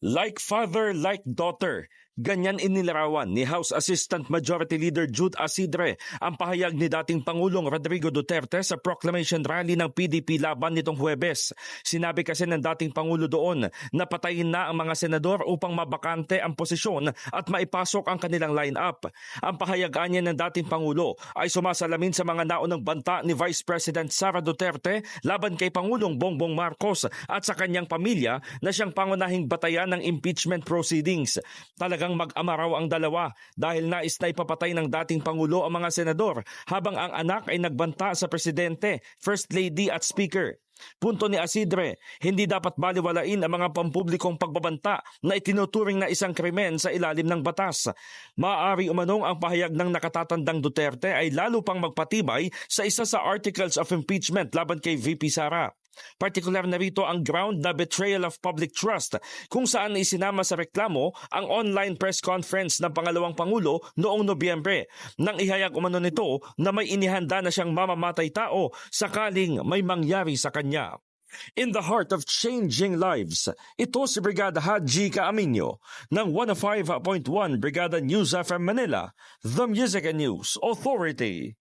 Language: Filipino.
Like father, like daughter. Ganyan inilarawan ni House Assistant Majority Leader Jude Asidre ang pahayag ni dating Pangulong Rodrigo Duterte sa proclamation rally ng PDP laban nitong Huwebes. Sinabi kasi ng dating Pangulo doon na patayin na ang mga senador upang mabakante ang posisyon at maipasok ang kanilang line-up. Ang pahayagan niya ng dating Pangulo ay sumasalamin sa mga naunang banta ni Vice President Sara Duterte laban kay Pangulong Bongbong Marcos at sa kanyang pamilya na siyang pangunahing batayan ng impeachment proceedings. Talagang mag-ama raw ang dalawa dahil nais na ipapatay ng dating Pangulo ang mga senador habang ang anak ay nagbanta sa Presidente, First Lady at Speaker. Punto ni Asidre, hindi dapat baliwalain ang mga pampublikong pagbabanta na itinuturing na isang krimen sa ilalim ng batas. Maaari umanong ang pahayag ng nakatatandang Duterte ay lalo pang magpatibay sa isa sa articles of impeachment laban kay VP Sara. Partikular na rito ang ground na betrayal of public trust kung saan isinama sa reklamo ang online press conference ng pangalawang Pangulo noong Nobyembre nang ihayag umano nito na may inihanda na siyang mamamatay tao sakaling may mangyari sa kanya. In the heart of changing lives, ito si Brigada Haji Caaminio ng 105.1 Brigada News FM Manila, The Music and News Authority.